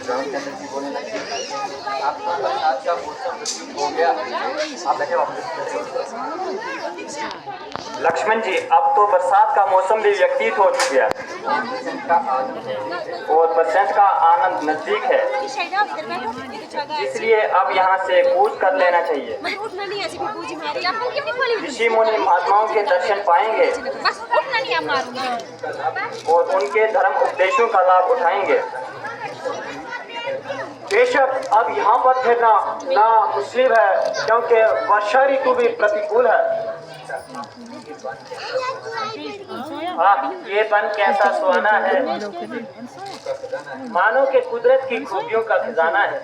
रामचंद्र जी बोलने लगे, आप तो बरसात का मौसम व्यतीत हो गया। आप बैठे लक्ष्मण जी, अब तो बरसात का मौसम भी व्यतीत हो चुका और बसंत का आनंद नजदीक है, इसलिए अब यहाँ से कूच कर लेना चाहिए। ऋषि मुनि महात्माओं के दर्शन पाएंगे और उनके धर्म उपदेशों का लाभ उठाएंगे। बेशक अब यहाँ पर फिरना ना मुश्किल है, क्योंकि वर्षा ऋतु भी प्रतिकूल है। ये बन कैसा सुहाना है, मानो के कुदरत की खूबियों का खजाना है।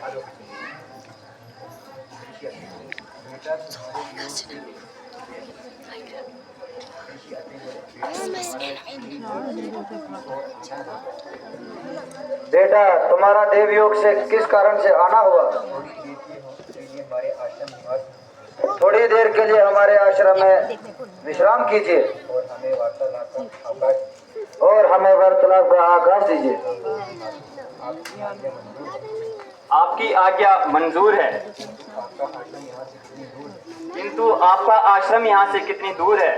बेटा, तुम्हारा देवयोग से किस कारण से आना हुआ? थोड़ी देर के लिए हमारे आश्रम में विश्राम कीजिए और हमें वार्तालाप का आगाज दीजिए। आपकी आज्ञा मंजूर है, किंतु आपका आश्रम यहाँ से कितनी दूर है?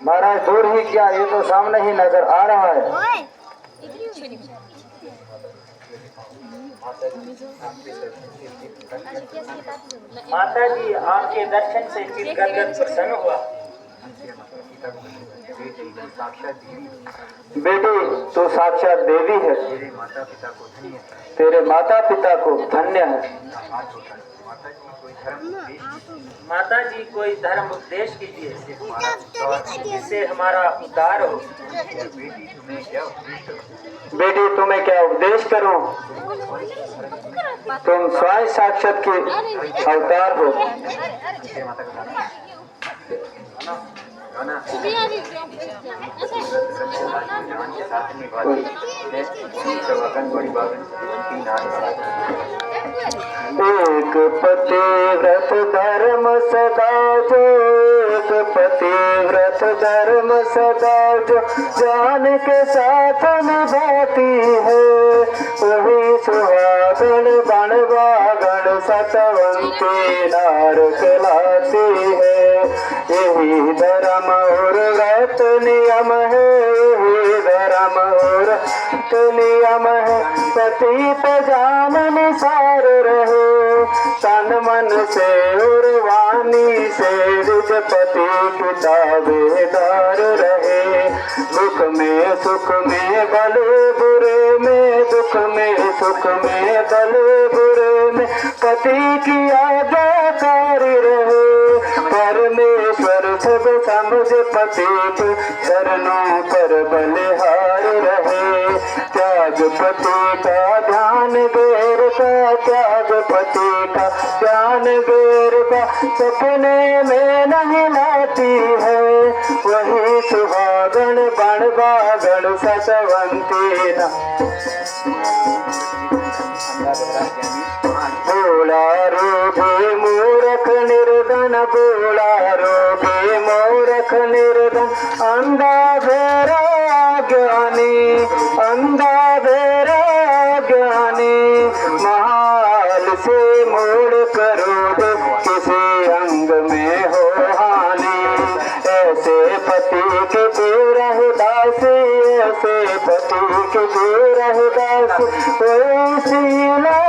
महाराज, दूर ही क्या, ये तो सामने ही नजर आ रहा है। माता जी, आपके दर्शन से चित्त गदगद प्रसन्न हुआ। बेटी, तू साक्षात देवी है। तेरे माता पिता को धन्य है। माता जी, कोई धर्म उपदेश कीजिए जिससे हमारा उद्धार हो। बेटी, तुम्हें क्या उपदेश करूं? तुम स्वयं साक्षात के अवतार हो। एक पतिव्रत धर्म सदा जो, एक पतिव्रत धर्म सदा जो जान के साथ निभाती है, वही सुहागन बनवागन सतवंती नार कहलाती है। यही धर्म और व्रत नियम है, यही धर्म और व्रत नियम है। पति पे जान निसार रहे, तन मन से और वाणी से निज पति की ताबेदार रहे। दुख में सुख में भले बुरे में, दुख में सुख में भले बुरे में पति की आज्ञाकारी रहे। परमेश्वर सब समझ पति के चरणों पर बलिहार रहे। त्याग पति का ध्यान गैर का, त्याग पति का ध्यान गैर का सपने में नहीं लाती है, वही सुहागन बनवागन सतवंती ना। भोला रोगे मूर्ख निर्धन, भोला रोगे मूर्ख निर्धन, अंधा बेरा ज्ञानी, अंधा बेरा ज्ञानी। महाल से मोड़ करो दे, किसी अंग में हो हानि। ऐसे पति के बेरह दासी, ऐसे पति के बेरह दासी, कोई शीला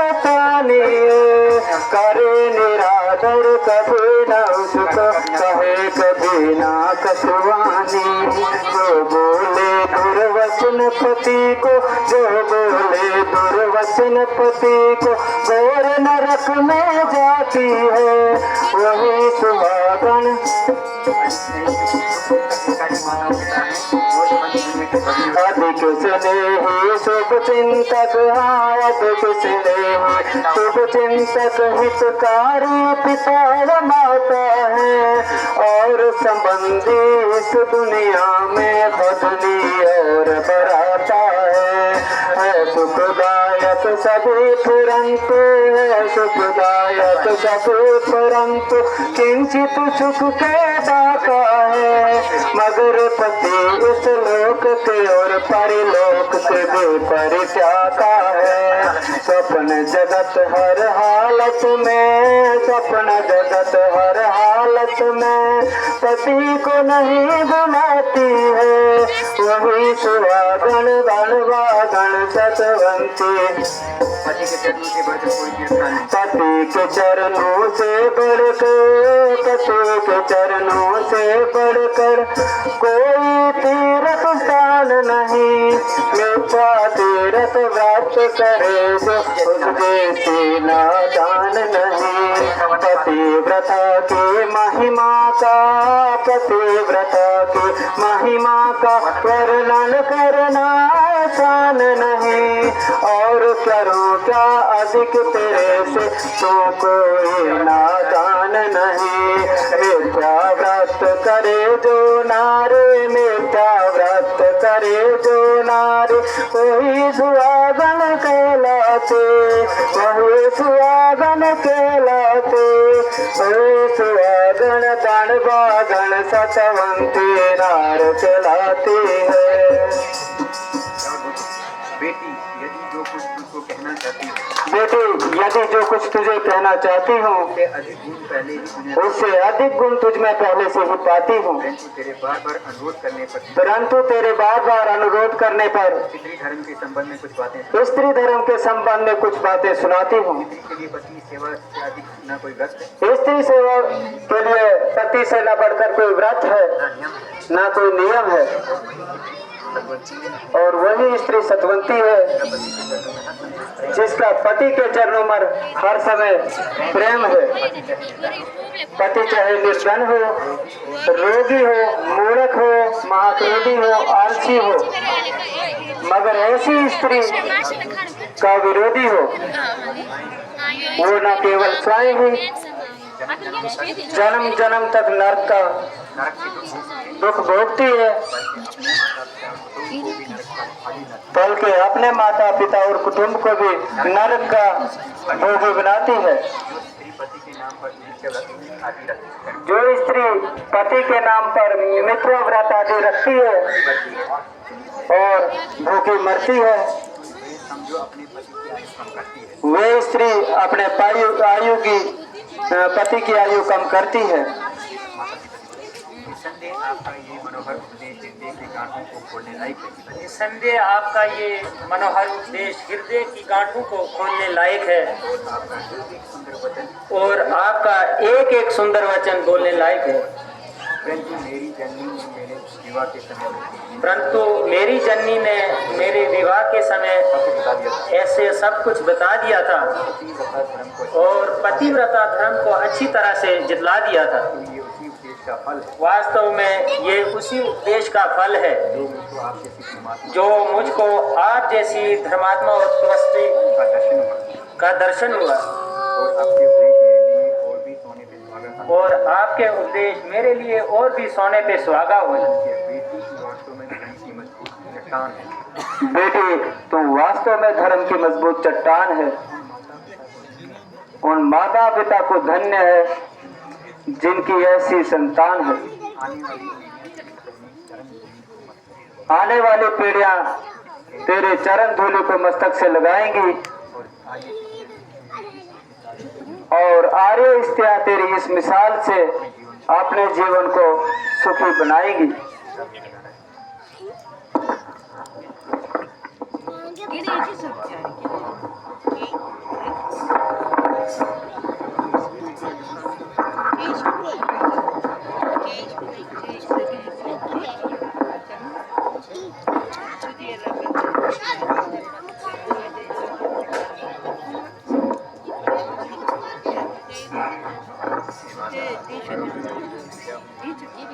करे निरादर, कभी न उसको कहे कभी ना कसवानी। जो बोले दुर्वचन पति को, जो बोले दुर्वचन पति को, गौर नरक में जाती है, वही सुहागन। अधिक स्नेही शुभ चिंतक, अधिक स्नेही शुभ चिंतक हितकारी पिता व माता है, और संबंधी इस दुनिया में बदली और बराता है। सुखदायक सभी परंतु, है सुखदायक सभी परंतु, किंचित सुख के दाता है। मगर पति इस लोक के और और परिलोक से बेपरित्यागा है। स्वप्न जगत हर हालत में, स्वप्न जगत हर हालत में पति को नहीं भुलाती है। वही सुहागन गण सतवंती, पति के चरणों से बढ़कर, पति के चरणों से बढ़कर कोई तीर्थ स्थान नहीं। मिथ्या तीर्थ व्रत करे जो उस जैसी नादान नहीं। पतिव्रता की महिमा का, पतिव्रता की महिमा का वर्णन करना आसान नहीं। और करूं क्या अधिक तेरे से, तो कोई नादान नहीं। मिथ्या व्रत करे जो नारे, मिथ्या व्रत करे जो नारे वही सुहागन कहलाते, वही सुहागन कहलाते। वही सुहागन गण सतवंती नार कहलाती है। बेटी यदि जो कुछ तुझको कहना चाहती हूँ, बेटी यदि जो कुछ तुझे कहना चाहती हूँ, उससे अधिक गुण पहले ही दुनिया, उससे अधिक गुण तुझ में पहले से ही पाती हूँ। परंतु तेरे बार बार अनुरोध करने पर, परंतु तेरे बार बार अनुरोध करने पर स्त्री धर्म के संबंध में कुछ बातें, स्त्री धर्म के संबंध में कुछ बातें सुनाती हूँ। स्त्री के लिए पति सेवा से अधिक न कोई व्रत है, स्त्री सेवा के लिए पति से न बढ़कर कोई व्रत है, न नियम है, न कोई नियम है। और वही स्त्री सतवंती है जिसका पति के चरणों में हर समय प्रेम है। पति चाहे निर्धन हो, रोगी हो, मूर्ख हो, महाक्रोधी हो, आलसी हो, मगर ऐसी स्त्री का विरोधी हो, वो न केवल स्वयं ही जन्म जन्म तक नरक का दुख भोगती है, बल्कि अपने माता पिता और कुटुंब को भी नरक का भोगी बनाती है। जो स्त्री पति के नाम पर मित्र व्रत आदि रखती है और भूखी मरती है, वे स्त्री अपने आयु की पति की आयु कम करती है। निसंदेह आपका ये मनोहर उपदेश हृदय की गांठों को खोलने लायक है। निसंदेह आपका ये मनोहर उपदेश हृदय की गांठों को खोलने लायक है और आपका एक एक सुंदर वचन बोलने लायक है। परंतु मेरी जननी ने मेरे विवाह के समय परंतु मेरी जननी ने मेरे विवाह के समय ऐसे सब कुछ बता दिया था और पतिव्रता धर्म को अच्छी तरह से जितला दिया था। ये उसी उपदेश का फल है, वास्तव में ये उसी उपदेश का फल है जो मुझको आप जैसी धर्मात्मा और स्वस्ति का दर्शन हुआ और आपके उपदेश मेरे लिए और भी सोने पे सुहागा हुए। बेटी तुम वास्तव में धर्म की मजबूत चट्टान है। उन माता पिता को धन्य है जिनकी ऐसी संतान है। आने वाली पीढ़ियां तेरे चरण धूलि को मस्तक से लगाएंगी और आर्य स्त्रियां तेरी इस मिसाल से अपने जीवन को सुखी बनाएगी।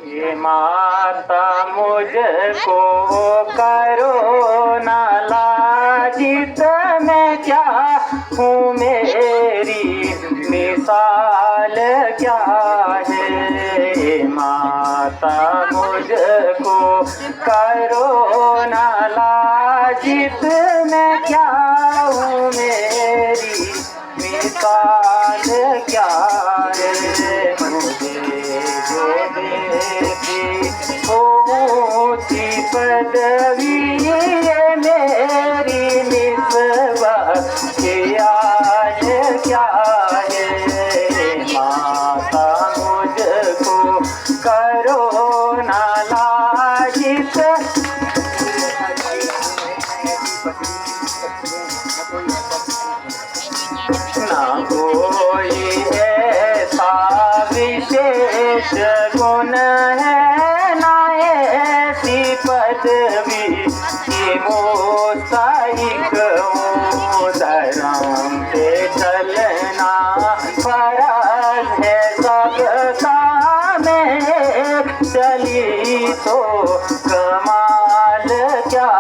ये माता मुझको करो ना लाजित, मैं क्या हूँ मेरी मिसाल क्या है। ये माता मुझको करो ना लाजित, मैं क्या हूँ मेरी मिसाल क्या है। मुझे जो देती ऊंची पदवी नबी की मोसाइक धर्म पे चलना फर्ज है सबका में चली तो कमाल क्या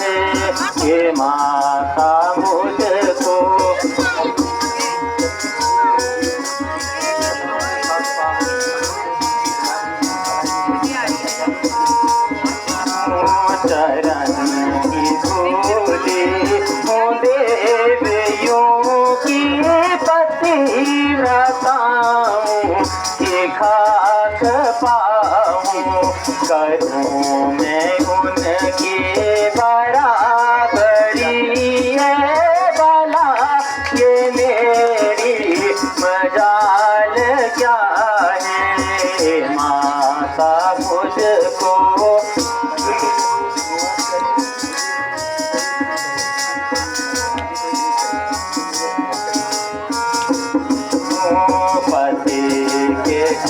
है ये माता मुझको चरण की धूली हूँ देवियों की पतिव्रताओं की खाक पाऊँ करूँ मैं उनकी बराबरी है भला ये मेरी मजाल क्या है माता मुझको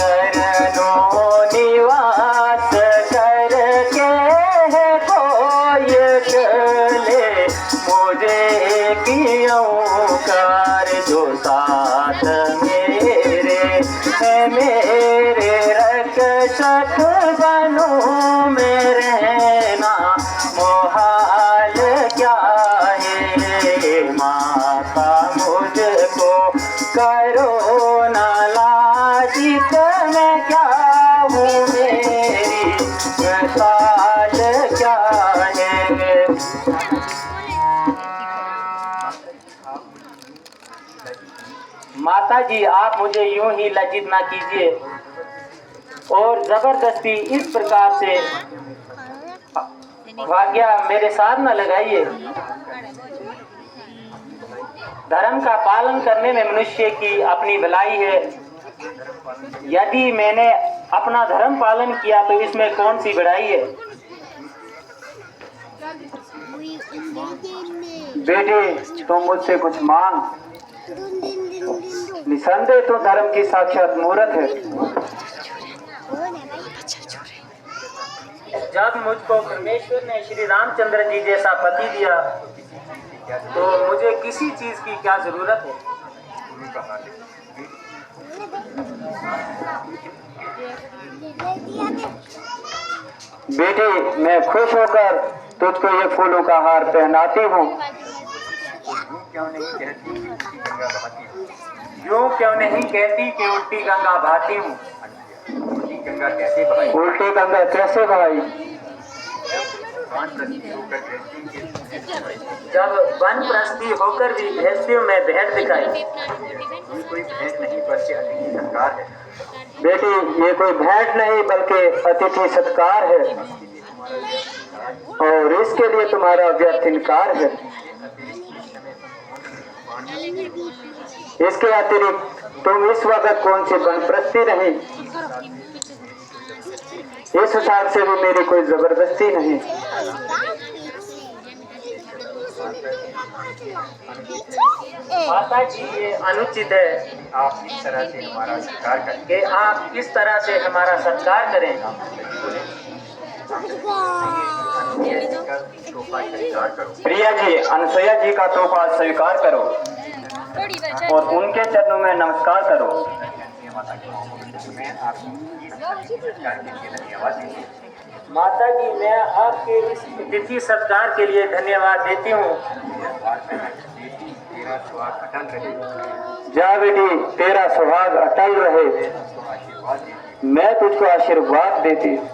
चरणों निवास करके है कोई चले मुझे कियों कर जो साथ मेरे है मेरे रक्षक बनूं में रहना मोहाल क्या है माता मुझको करो ना लाजिक मैं क्या हूँ मेरी मिसाल क्या है माता जी आप मुझे यूं ही लज्जित ना कीजिए और जबरदस्ती इस प्रकार से भाग्य मेरे साथ न लगाइए। धर्म का पालन करने में मनुष्य की अपनी भलाई है। यदि मैंने अपना धर्म पालन किया तो इसमें कौन सी बड़ाई है। बेटे तुम मुझसे कुछ मांग, निसंदेह तो धर्म की साक्षात मूर्त है। जब मुझको परमेश्वर ने श्री रामचंद्र जी जैसा पति दिया तो मुझे किसी चीज की क्या जरूरत है। बेटे मैं खुश होकर तुझको ये फूलों का हार पहनाती हूँ। यूं क्यों नहीं कहती कि उल्टी गंगा बहाती हूँ। उल्टी गंगा कैसे भाई। जब वनप्रस्थी होकर भी गृहस्थियों में भेंट दिखाई। कोई भेंट नहीं बल्कि अतिथि सत्कार है। बेटी ये कोई भेंट नहीं बल्कि अतिथि सत्कार है और इसके लिए तुम्हारा व्यर्थ इनकार है। इसके अतिरिक्त तुम इस वक्त कौन सी वनप्रस्थी रही, इस हिसाब से भी मेरी कोई जबरदस्ती नहीं। माता जी ये अनुचित है आप इस तरह से हमारा सत्कार करें कि आप किस तरह से हमारा सत्कार करें। तोहफा स्वीकार करो। प्रिया जी अनसुया जी का तोहफा स्वीकार करो और उनके चरणों में नमस्कार करो। मैं आपकी सत्कार के लिए धन्यवाद देती हूँ। माता जी मैं आपके इस अतिथि सत्कार के लिए धन्यवाद देती हूँ। तेरा सुहाग अटल रहे। जा बेटी तेरा सुहाग अटल रहे। मैं तुझको आशीर्वाद देती हूँ।